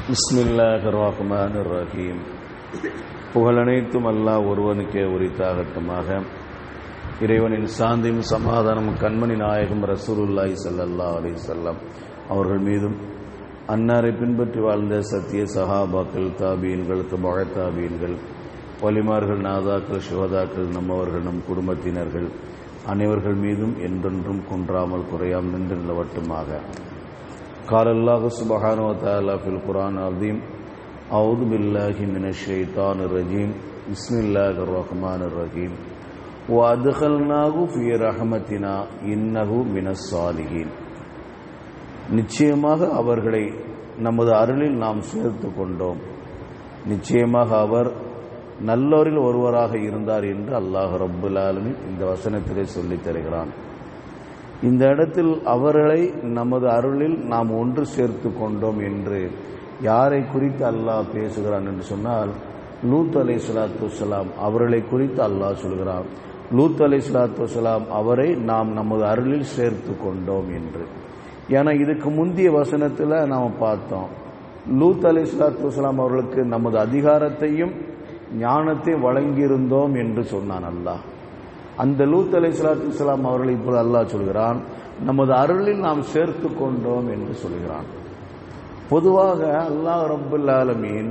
பிஸ்மில்லாஹிர் ரஹ்மானிர் ரஹீம். புகழனைத்தும் அல்லாஹ் ஒருவனுக்கே உரித்தாகட்டுமாக. இறைவனின் சாந்தியும் சமாதானமும் கண்மணி நாயகம் ரசூலுல்லாஹி ஸல்லல்லாஹு அலைஹி வஸல்லம் அவர்கள் மீதும், அன்னாரை பின்பற்றி வாழ்ந்த சத்திய சஹாபாக்கள், தாபீன்கள், தபஅ தாபீன்கள், வலிமார்கள், நாதாக்கள், சுஹதாக்கள், நம்மவர்கள், நம் குடும்பத்தினர்கள் அனைவர்கள் மீதும் என்றென்றும் குன்றாமல் குறையாமல் நின்று நிலவட்டுமாக. قال الله سبحانه وتعالى في القرآن العظيم: أعوذ بالله من الشيطان الرجيم بسم الله الرحمن الرحيم وأدخلناه في رحمتنا إنه من الصالحين. நிச்சயமாக அவர்களை நமது அருளில் நாம் சேர்த்து கொண்டோம், நிச்சயமாக அவர் நல்லோரில் ஒருவராக இருந்தார் என்று அல்லாஹ் ரப்புல் ஆலமீன் இந்த வசனத்திலே சொல்லித் தருகிறான். இந்த இடத்தில் அவர்களை நமது அருளில் நாம் ஒன்று சேர்த்து கொண்டோம் என்று யாரை குறித்து அல்லாஹ் பேசுகிறான் என்று சொன்னால், லூத் அலைஹிஸ்ஸலாத்து வஸ்ஸலாம் அவர்களை குறித்து அல்லாஹ் சொல்கிறான். லூத் அலைஹிஸ்ஸலாத்து வஸ்ஸலாம் அவரை நாம் நமது அருளில் சேர்த்து கொண்டோம் என்று. ஏன்னா இதுக்கு முந்தைய வசனத்தில் நாம் பார்த்தோம், லூத் அலைஹிஸ்ஸலாத்து வஸ்ஸலாம் அவர்களுக்கு நமது அதிகாரத்தையும் ஞானத்தை வழங்கியிருந்தோம் என்று சொன்னான் அல்லாஹ். அந்த லூத் அலைஹிஸ்ஸலாத்து வஸ்ஸலாம் அவர்களை இப்போது அல்லாஹ் சொல்கிறான், நமது அருளில் நாம் சேர்த்து கொண்டோம் என்று சொல்கிறான். பொதுவாக அல்லாஹ் ரப்புல் ஆலமீன்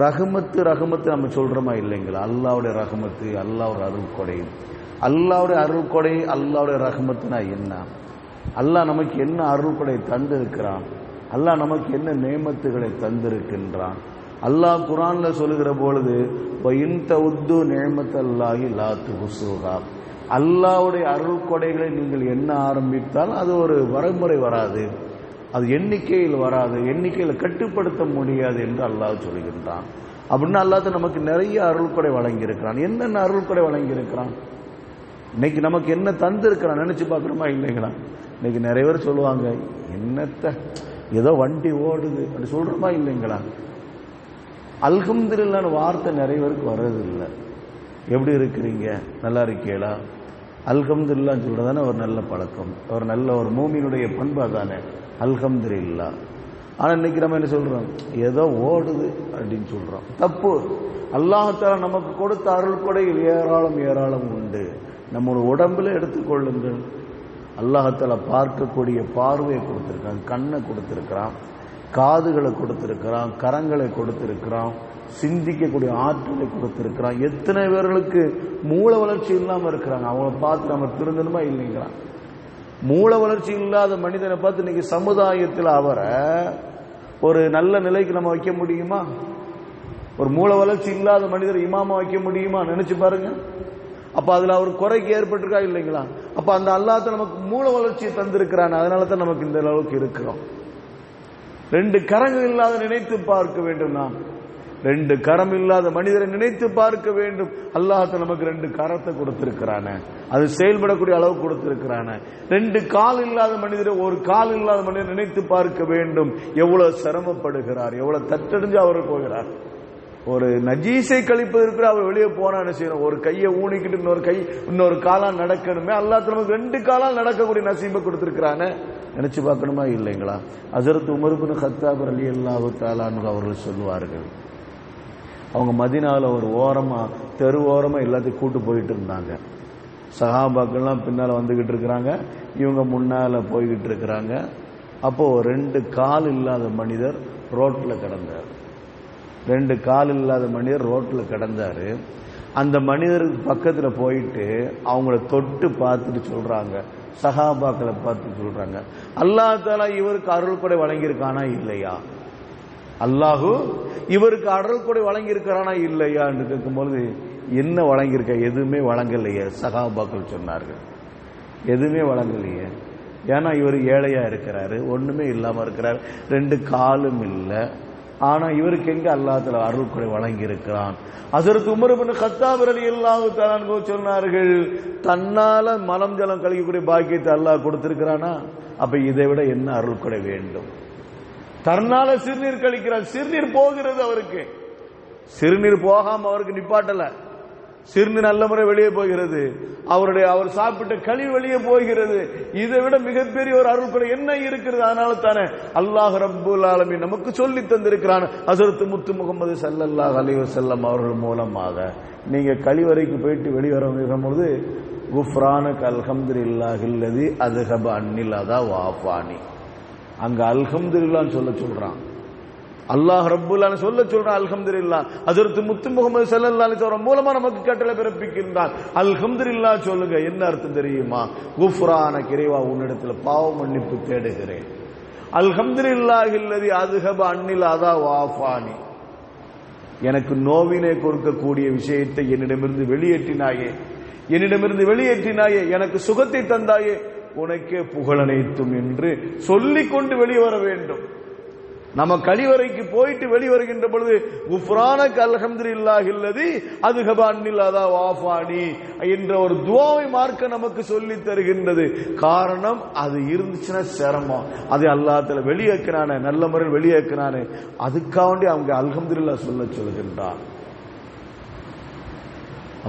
ரஹமத்து நம்ம சொல்றோமா இல்லைங்களா? அல்லாஹ்வுடைய ரஹமத்து, அல்லாஹ்வுடைய அருள் கொடை, அல்லாஹ்வுடைய அருள் கொடை, அல்லாஹ்வுடைய ரஹமத்துனா என்ன? அல்லாஹ் நமக்கு என்ன அருள் கொடை தந்திருக்கிறான்? அல்லாஹ் நமக்கு என்ன நேமத்துகளை தந்திருக்கின்றான்? அல்லாஹ் குர்ஆன்ல சொல்லுகிற பொழுது, வஇன் தஉது நிஅமத்தல்லாஹி லா துஹ்ஸூஹா, அல்லாஹ்வுடைய அருள் கொடைகளை நீங்கள் எண்ண ஆரம்பித்தால் அது ஒரு வரைமுறை வராது, அது எண்ணிக்கையில் வராது, எண்ணிக்கையில் கட்டுப்படுத்த முடியாது என்று அல்லாஹ் சொல்கின்றான். அப்படின்னா அல்லாஹ் நமக்கு நிறைய அருள் கொடை வழங்கியிருக்கிறான். என்னென்ன அருள் கொடை வழங்கியிருக்கிறான்? இன்னைக்கு நமக்கு என்ன தந்திருக்கிறான் நினைச்சு பார்க்கணுமா இல்லைங்களா? இன்னைக்கு நிறைய பேர் சொல்லுவாங்க, என்னத்த ஏதோ வண்டி ஓடுது அப்படி சொல்றோமா இல்லைங்களா? அல்ஹம்துலில்லாஹ்னு வார்த்தை நிறைய பேருக்கு வர்றதில்லை. எப்படி இருக்கிறீங்க, நல்லா இருக்கீங்களா, அல்ஹம்துலில்லாஹ் சொல்றதானே ஒரு நல்ல பழக்கம், ஒரு நல்ல ஒரு மூமினுடைய பண்பு தானே அல்ஹம்துலில்லாஹ். ஆனால் இன்னைக்கு நம்ம என்ன சொல்றோம், ஏதோ ஓடுது அப்படின்னு சொல்றோம். தப்பு. அல்லாஹ் தஆலா நமக்கு கொடுத்த அருள் கொடை ஏராளம் உண்டு. நம்மளுடைய உடம்புல எடுத்துக்கொள்ளுங்கள், அல்லாஹ் தஆலா பார்க்கக்கூடிய பார்வையை கொடுத்திருக்கான், கண்ணை கொடுத்திருக்கிறான், காதுகளை கொடுத்திருக்கிறான், கரங்களை கொடுத்திருக்கிறான், சிந்திக்கக்கூடிய ஆற்றலை கொடுத்திருக்கிறான். எத்தனை பேர்களுக்கு மூல வளர்ச்சி இல்லாமல் இருக்கிறாங்க, அவங்கள பார்த்து நம்ம திருந்தணுமா இல்லைங்களா? மூல வளர்ச்சி இல்லாத மனிதனை பார்த்து இன்னைக்கு சமுதாயத்தில் அவரை ஒரு நல்ல நிலைக்கு நம்ம வைக்க முடியுமா? ஒரு மூல வளர்ச்சி இல்லாத மனிதர் இமாமா வைக்க முடியுமா? நினைச்சு பாருங்க. அப்ப அதுல அவர் குறைக்கு ஏற்பட்டிருக்கா இல்லைங்களா? அப்ப அந்த அல்லாஹ் நமக்கு மூல வளர்ச்சியை தந்திருக்கிறான், அதனால தான் நமக்கு இந்த அளவுக்கு இருக்கிறோம். ரெண்டு கரங்கள் இல்லாத நினைத்து பார்க்க வேண்டும். நாம் ரெண்டு கரம் இல்லாத மனிதரை நினைத்து பார்க்க வேண்டும். அல்லாஹ் நமக்கு ரெண்டு கரத்தை கொடுத்திருக்கிறான, அது செயல்படக்கூடிய அளவு கொடுத்திருக்கிறான. ரெண்டு கால் இல்லாத மனிதரை, ஒரு கால் இல்லாத மனிதரை நினைத்து பார்க்க வேண்டும். எவ்வளவு சிரமப்படுகிறார், எவ்வளவு தட்டடைஞ்சு அவர் போகிறார். ஒரு நஜீஸை கழிப்பதற்கு அவர் வெளியே போனா என்ன செய்யணும்? ஒரு கையை ஊனிக்கிட்டு இன்னொரு காலா நடக்கணுமே. அல்லாஹ் நமக்கு ரெண்டு காலால் நடக்கக்கூடிய நசீபை கொடுத்திருக்கிறான, நினைச்சு பார்க்கணுமா இல்லைங்களா? ஹஜ்ரத் உமர் இப்னு கத்தாப் ரலியல்லாஹு தஆலா அன்ஹு அவர்கள் சொல்லுவார்கள், அவங்க மதீனாவில் ஒரு ஓரமா, தெரு ஓரமா எல்லாத்தையும் கூட்டு போயிட்டு இருந்தாங்க. சஹாபாக்கள்லாம் பின்னால வந்துகிட்டு இருக்கிறாங்க, இவங்க முன்னால போய்கிட்டு இருக்கிறாங்க. அப்போ ரெண்டு கால் இல்லாத மனிதர் ரோட்ல கிடந்தார். ரெண்டு கால் இல்லாத மனிதர் ரோட்ல கிடந்தாரு. அந்த மனிதருக்கு பக்கத்துல போயிட்டு அவங்கள தொட்டு பார்த்துட்டு சொல்றாங்க, சஹாபாக்களை பார்த்து சொல்றாங்க, அல்லாஹ் தஆலா இவருக்கு அருள் கொடை வழங்கியிருக்கானா இல்லையா? அல்லாஹு இவருக்கு அருள் கொடை வழங்கியிருக்கிறானா இல்லையா என்று கேட்கும்போது, என்ன வழங்கியிருக்க? எதுவுமே வழங்கலையே. சஹாபாக்கள் சொன்னார்கள், எதுவுமே வழங்கலையே. ஏன்னா இவர் ஏழையா இருக்கிறாரு, ஒண்ணுமே இல்லாம இருக்கிறார், ரெண்டு காலும் இல்லை. ஆனா இவருக்கு எங்க அல்லாஹ் தஆலா அருள் கொடை வழங்கி இருக்கிறான்? ஹஜ்ரத் உமர் இப்னு கத்தாப் ரலியல்லாஹு தஆலா அன்ஹு சொன்னார்கள், தன்னால மலம் ஜலம் கழிக்கக்கூடிய பாக்கியத்தை அல்லாஹ் கொடுத்திருக்கிறானா? அப்ப இதை விட என்ன அருள் கொடை வேண்டும்? தன்னால சிறுநீர் கழிக்கிறார், சிறுநீர் போகிறது அவருக்கு, சிறுநீர் போகாம அவருக்கு நிப்பாட்டல, சிறுநீ நல்ல முறை வெளியே போகிறது, அவர் சாப்பிட்ட கழிவு வெளியே போகிறது. இதை விட மிகப்பெரிய ஒரு அருள்கொடை என்ன இருக்கிறது? அதனால தானே அல்லாஹ் ரப்பல் ஆலமீன் நமக்கு சொல்லி தந்திருக்கிறான். ஹஸரத் முத்து முகமது ஸல்லல்லாஹு அலைஹி வஸல்லம் அவர்கள் மூலமாக நீங்க கழிவறைக்கு போயிட்டு வெளிவரும்போது குஃப்ரானக அல்ஹம்துலில்லாஹில்லதி அஸ்ஹப அன்னில் அதா வஆஃபானி, அங்க அல்ஹம்துலில்லாஹ்னு சொல்றான். அல்லாஹ் ரப்பல் ஆலமீன் சொல்றான் அல்ஹம்துலில்லாஹ். ஹஸரத் முத்து முகமது ஸல்லல்லாஹு அலைஹி வஸல்லம் மூலமா நமக்கு கட்டளை பிறப்பிக்கின்றான், அல்ஹம்துலில்லாஹ் சொல்லுங்க. என்ன அர்த்தம் தெரியுமா? குஃப்ரானக, இறைவா உன்னிடத்தில் பாவ மன்னிப்பு தேடுகிறேன். அல்ஹம்துலில்லாஹில்லதி அஸ்ஹப அன்னில் அதா வஆஃபானி, எனக்கு நோவினை கொடுக்கக்கூடிய விஷயத்தை என்னிடமிருந்து வெளியேற்றினாயே, எனக்கு சுகத்தை தந்தாயே, உனக்கே புகழனைத்தும் என்று சொல்லிக்கொண்டு வெளியே வர வேண்டும். நம்ம கழிவறைக்கு போயிட்டு வெளிவருகின்ற பொழுது குஃப்ரானக அல்ஹம்துலில்லாஹில்லதி அஸ்ஹப அன்னில் அதா வஆஃபானி என்ற ஒரு துஆவை மார்க்க நமக்கு சொல்லி தருகின்றது. காரணம், அது இருந்துச்சுன்னா சிரமம். அதை அல்லாஹ் தஆலா வெளியேக்கினானே, நல்ல முறையில் வெளியேக்கினானே, அதுக்காண்டி அவங்க அல்ஹம்துலில்லாஹ் சொல்லுகின்றான்.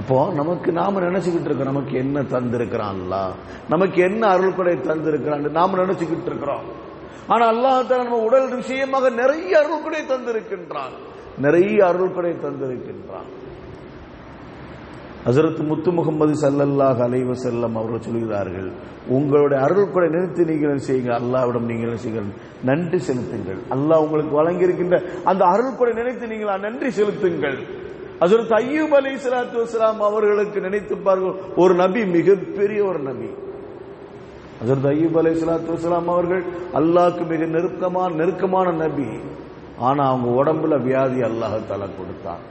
அப்போ நமக்கு நாம நினைச்சுக்கிட்டு இருக்கோம், நமக்கு என்ன தந்திருக்கிறான் அல்லாஹ், நமக்கு என்ன அருள்கொடை தந்திருக்கிறான் நாம நினைச்சுக்கிட்டு இருக்கிறோம். ஆனா அல்லாஹ் தஆலா நம்ம உடல் விஷயமாக நிறைய அருள்கொடை தந்திருக்கின்றான். ஹஸரத் முத்து முகமது ஸல்லல்லாஹு அலைஹி வஸல்லம் அவர்கள் சொல்கிறார்கள், உங்களுடைய அருள்கொடை நினைத்து நீங்கள் செய்யுங்க, அல்லாஹ்விடம் நீங்கள் செய்யுங்கள், நன்றி செலுத்துங்கள். அல்லாஹ் உங்களுக்கு வழங்கி இருக்கின்ற அந்த அருள்கொடை நினைத்து நீங்கள் நன்றி செலுத்துங்கள். ஹஸரத் அய்யூப் அலைஹிஸ்ஸலாத்து வஸ்ஸலாம் அவர்களுக்கு நினைத்து பாருங்கள், ஒரு நபி, மிகப்பெரிய ஒரு நபி. ஹஸரத் அய்யூப் அலைஹிஸ்ஸலாத்து வஸ்ஸலாம் அவர்கள் அல்லாஹ்க்கு மிக நெருக்கமான நபி. ஆனா அவங்க உடம்புல வியாதி அல்லாஹ் தஆலா கொடுத்தான்.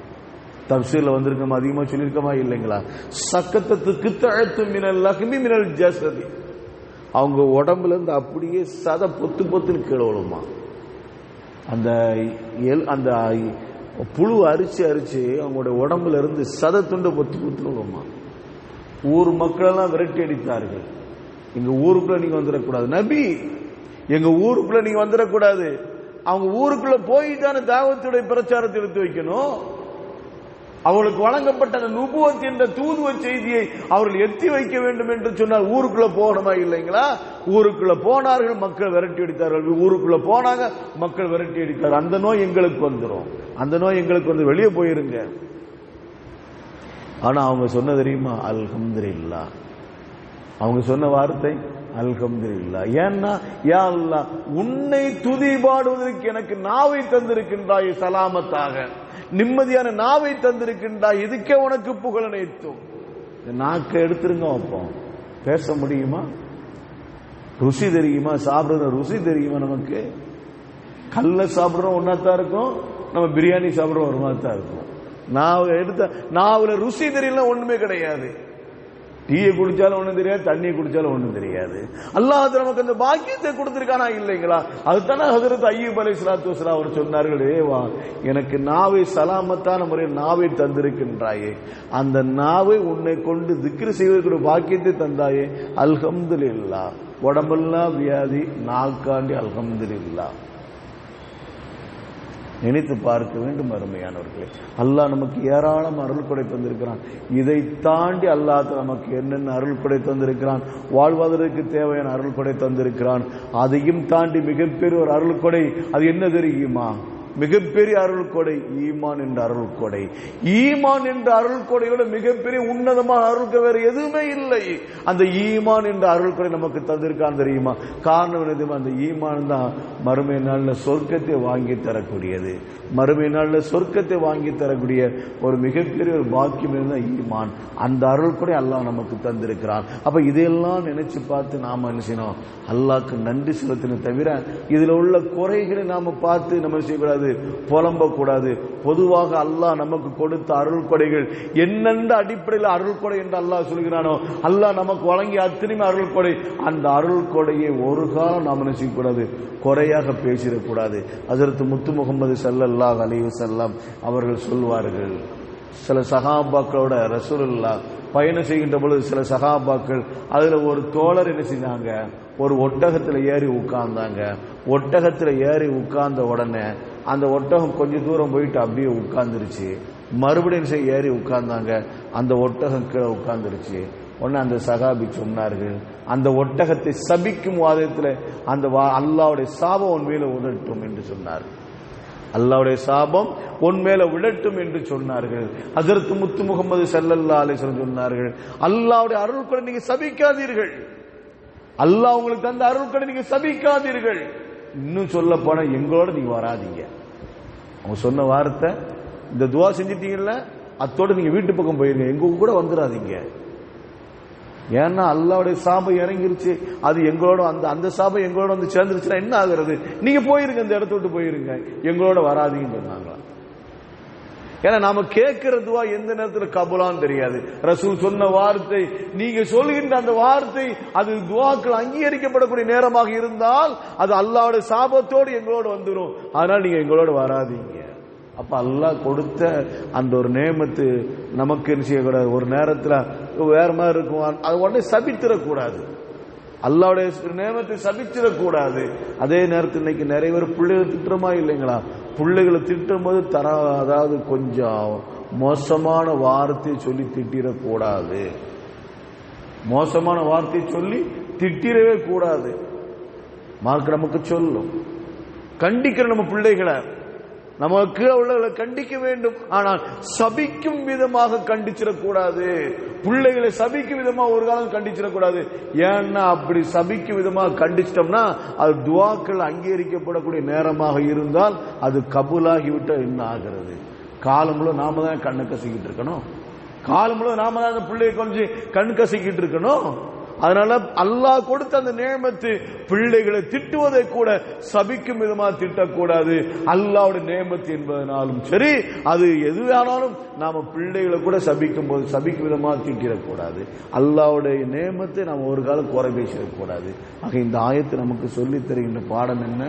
தஃசீர்ல வந்திருக்கமா, அதிகமா சொல்லிருக்கமா இல்லைங்களா? சக்கத்தத்துக்கு தஅத்து மினல் லஹ்மி மினல் ஜஸதி, அவங்க உடம்புல இருந்து அப்படியே சத பொத்துன்னு கீழே விழுமா. அந்த புழு அரிச்சு அவங்களுடைய உடம்புல இருந்து சத துண்டு பொத்துன்னு விழுமா. ஊர் மக்கள் எல்லாம் விரட்டி அடித்தார்கள், எங்க ஊருக்குள்ள நீங்க வந்துடக்கூடாது நபி, எங்க ஊருக்குள்ள நீங்க வந்துடக்கூடாது. அவங்க ஊருக்குள்ள போய் தானே தாவத்துடைய பிரச்சாரத்தை எடுத்து வைக்கணும். அவர்களுக்கு வழங்கப்பட்ட அந்த நுபுவத் என்ற தூதுவ செய்தியை அவர்கள் எத்தி வைக்க வேண்டும் என்று சொன்னால் ஊருக்குள்ள போகணுமா இல்லைங்களா? ஊருக்குள்ள போனார்கள், மக்கள் விரட்டி அடித்தார்கள். ஊருக்குள்ள போனாங்க, மக்கள் விரட்டி அடித்தார்கள். அந்த நோய் எங்களுக்கு வந்துடும், அந்த நோய் எங்களுக்கு வந்து வெளியே போயிருங்க. ஆனா அவங்க சொன்ன தெரியுமா? அல்ஹம்துலில்லாஹ். அவங்க சொன்ன வார்த்தை அல்ஹம்துலில்லாஹ். ஏன்னா, யா அல்லாஹ், உன்னை துதி பாடுவதற்கு எனக்கு நாவை தந்திருக்கின்றாய், சலாமத்தாக நிம்மதியான நாவை தந்திருக்கின்றாய், இதுக்கே உனக்கு புகழ் அனைத்தும். நாக்க எடுத்துருங்க, அப்போ பேச முடியுமா? ருசி தெரியுமா? சாப்பிடுற ருசி தெரியுமா? நமக்கு கல்ல சாப்பிடுறோம் ஒன்னாத்தான் இருக்கும், நம்ம பிரியாணி சாப்பிடுறோம் ஒரு மாதிரி தான் இருக்கும். நாவுல ருசி தெரியல, ஒண்ணுமே கிடையாது. டீயை குடிச்சாலும் ஒண்ணும் தெரியாது, தண்ணியை குடிச்சாலும் ஒண்ணும் தெரியாது. அல்லாஹ் நமக்கு அந்த பாக்கியத்தை கொடுத்திருக்கானா இல்லைங்களா? அதுதானே ஹஸரத் அய்யூப் அலைஹிஸ்ஸலாத்து வஸ்ஸலாம் அவர் சொன்னார்கள், ஏவா எனக்கு நாவை சலாமத்தான முறையில் நாவை தந்திருக்கின்றாயே, அந்த நாவை உன்னை கொண்டு திக்ர் செய்வதற்கு பாக்கியத்தை தந்தாயே, அல்ஹம்துலில்லாஹ். உடம்பெல்லாம் வியாதி, நாக்காண்டி அல்ஹம்துலில்லாஹ். நினைத்து பார்க்க வேண்டும் அருமையானவர்களே. அல்லாஹ் நமக்கு ஏராளம் அருள் கொடை தந்திருக்கிறான். இதை தாண்டி அல்லாஹ் நமக்கு என்னென்ன அருள் கொடை தந்திருக்கிறான், வாழ்வதற்கு தேவையான அருள் கொடை தந்திருக்கிறான். அதையும் தாண்டி மிகப்பெரிய ஒரு அருள் கொடை, அது என்ன தெரியுமா? மிகப்பெரிய அருள் கொடை ஈமான் என்ற அருள் கொடை. ஈமான் என்ற அருள் கொடையோட மிகப்பெரிய உன்னதமான அருள் வேறு எதுவுமே இல்லை. அந்த ஈமான் என்ற அருள் கொடை நமக்கு தந்திருக்கான் தெரியுமா? காரணம் என்ன? அந்த ஈமான் தான் மறுமை நாள்ல சொர்க்கத்தை வாங்கி தரக்கூடியது. மறுமை நாள்ல சொர்க்கத்தை வாங்கி தரக்கூடிய ஒரு மிகப்பெரிய ஒரு பாக்கியம் இருந்தா ஈமான். அந்த அருள் கொடை அல்லாஹ் நமக்கு தந்திருக்கிறான். அப்ப இதையெல்லாம் நினைச்சு பார்த்து நாம என்ன செய்யணும்? அல்லாஹ்க்கு நன்றி செலுத்தின தவிர இதுல உள்ள குறைகளை நாம பார்த்து நம்ம செய்யக்கூடாது, புலம்பக்கூடாது. பொதுவாக அல்லாஹ் நமக்கு கொடுத்த அருள் கொடைகள் என்னென்ன அடிப்படையில் அருள் கொடை என்று அல்லாஹ் சொல்கிறானோ, அல்லாஹ் நமக்கு வழங்கிய அத்தனையுமே அருள் கொடை. அந்த அருள் கொடையை ஒரு காலம் நாம் நினைக்கக்கூடாது, குறையாக பேசிடக்கூடாது. ஹஸரத் முத்து முகமது ஸல்லல்லாஹு அலைஹி வஸல்லம் அவர்கள் சொல்வார்கள், சில சஹாபாக்களோட ரசூலுல்லாஹ் பயணம் செய்கின்ற பொழுது சில சஹாபாக்கள் அதுல ஒரு தோழர் என்ன செஞ்சாங்க, ஒரு ஒட்டகத்துல ஏறி உட்கார்ந்தாங்க. ஒட்டகத்துல ஏறி உட்கார்ந்த உடனே அந்த ஒட்டகம் கொஞ்ச தூரம் போயிட்டு அப்படியே உட்கார்ந்துருச்சு. மறுபடியும் ஏறி உட்கார்ந்தாங்க. அந்த ஒட்டகம் கீழே உட்கார்ந்துருச்சு. உடனே அந்த சகாபி சொன்னார்கள், அந்த ஒட்டகத்தை சபிக்கும் வாதத்தில் அந்த அல்லாஹ்வுடைய சாபம் உன் மேல உதட்டும் என்று சொன்னார். அல்லாஹ்வுடைய சாபம் உன் மேல விழட்டும் என்று சொன்னார்கள். ஹஜ்ரத் முத்து முகமது ஸல்லல்லாஹு அலைஹி வஸல்லம் சொன்னார்கள், அல்லாஹ்வுடைய அருள்கொடை நீங்க சபிக்காதீர்கள். அல்லாஹ் உங்களுக்கு தந்த அருள்கொடை நீங்க சபிக்காதீர்கள். இன்னும் சொல்ல போனா எங்களோட நீங்க வராதீங்க. அவங்க சொன்ன வார்த்தை, இந்த துவா செஞ்சிட்டீங்கல்ல, அத்தோட நீங்க வீட்டு பக்கம் போயிருங்க, எங்க கூட வந்துடாதீங்க. ஏன்னா அல்லாஹ்வுடைய சாபம் இறங்கிருச்சு, அது எங்களோட அந்த சாபம் எங்களோட வந்து சேர்ந்துருச்சுன்னா என்ன ஆகுறது? நீங்க போயிருங்க, இந்த இடத்த விட்டு போயிருங்க, எங்களோட வராதீங்கன்னு சொன்னாங்களா. ஏன்னா நாம கேட்கிற துவா எந்த நேரத்தில் கபூலான்னு தெரியாது. ரசூல் சொன்ன வார்த்தை, நீங்க சொல்கின்ற அந்த வார்த்தை அது துவாக்கள் அங்கீகரிக்கப்படக்கூடிய நேரமாக இருந்தால் அது அல்லாஹ்வுடைய சாபத்தோடு எங்களோட வந்துடும். அதனால நீங்க எங்களோட வராதீங்க. அப்ப அல்லாஹ் கொடுத்த அந்த ஒரு நேமத்து நமக்கு என்ன செய்யக்கூடாது, ஒரு நேரத்தில் வேற மாதிரி இருக்கும், அது உடனே சபித்திடக்கூடாது. அல்லாஹ்வுடைய நேமத்தை சபிச்சிடக்கூடாது. அதே நேரத்தில் இன்னைக்கு நிறைய பேர் பிள்ளைகளை திட்டுறமா இல்லைங்களா? பிள்ளைகளை திட்டும் போது அதாவது கொஞ்சம் மோசமான வார்த்தையை சொல்லி திட்டிடக்கூடாது. மோசமான வார்த்தையை சொல்லி திட்டிடவே கூடாது. மார்க் நமக்கு சொல்லும், கண்டிக்கிற நம்ம பிள்ளைகளை நமக்கு உள்ளவர்களை கண்டிக்க வேண்டும். ஆனால் சபிக்கும் விதமாக கண்டிச்சிடக்கூடாது. பிள்ளைகளை சபிக்கும் விதமாக ஒரு காலம் கண்டிச்சிடக்கூடாது. ஏன்னா அப்படி சபிக்கும் விதமாக கண்டிச்சிட்டோம்னா அது துவாக்கள் அங்கீகரிக்கப்படக்கூடிய நேரமாக இருந்தால் அது கபூலாகிவிட்ட என்ன ஆகிறது? காலம் முழு நாம தான் கண்ணு கசிக்கிட்டு இருக்கணும். காலம் முழு நாம தான் அந்த பிள்ளையை கொஞ்சம் கண் கசிக்கிட்டு இருக்கணும். அதனால அல்லாஹ் கொடுத்த அந்த நேமத்து பிள்ளைகளை திட்டுவதை கூட சபிக்கும் விதமாக திட்டக்கூடாது. அல்லாஹ்வுடைய நேமத்து என்பதனாலும் சரி, அது எதுவானாலும் நாம பிள்ளைகளை கூட சபிக்கும் போது சபிக்கும் விதமாக திட்டிடக்கூடாது. அல்லாஹ்வுடைய நேமத்தை நாம் ஒரு காலம் குறை பேசிடக்கூடாது. ஆக இந்த ஆயத்து நமக்கு சொல்லித் தருகின்ற பாடம் என்ன?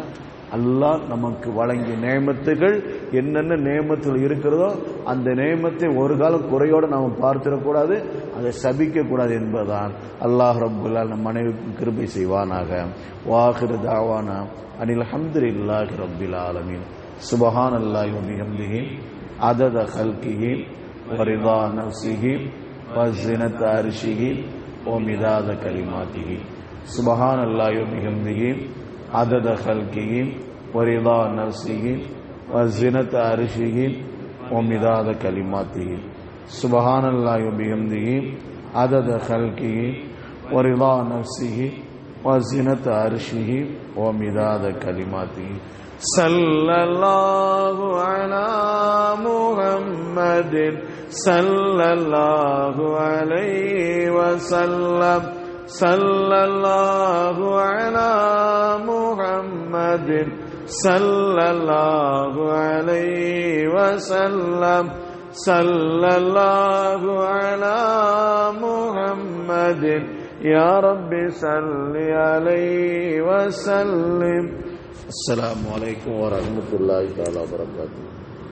அல்லாஹ் நமக்கு வழங்கிய நேமத்துகள் என்னென்ன நேமத்துகள் இருக்கிறதோ அந்த நேமத்தை ஒரு காலம் குறையோட நாம் பார்த்திடக்கூடாது, அதை சபிக்க கூடாது என்பதுதான். அல்லாஹ் ரப்புல் ஆலமீன் நம் அனைவருக்கும் கிருபை செய்வானாக. வாஹிரு தாவானா அனில் ஹம்துலில்லாஹி ரப்பில் ஆலமீன். சுப்ஹானல்லாஹி வ பிஹம்திஹி அதத கல்கிஹி வ ரிதா நஃப்ஸிஹி வ ஸினத அர்ஷிஹி வ மிதாத கலிமாத்திஹி. சுப்ஹானல்லாஹி வ பிஹம்திஹி عدد خلقه ورضا نفسه وزنة عرشه ومداد كلماته. سبحان الله وبحمده عدد خلقه ورضا نفسه وزنة عرشه ومداد كلماته. صلى الله على محمد صلى الله عليه وسلم. صلى الله على محمد صلى الله عليه وسلم. صلى الله على محمد يا رب صل عليه وسلم. السلام عليكم ورحمة الله تعالى وبركاته.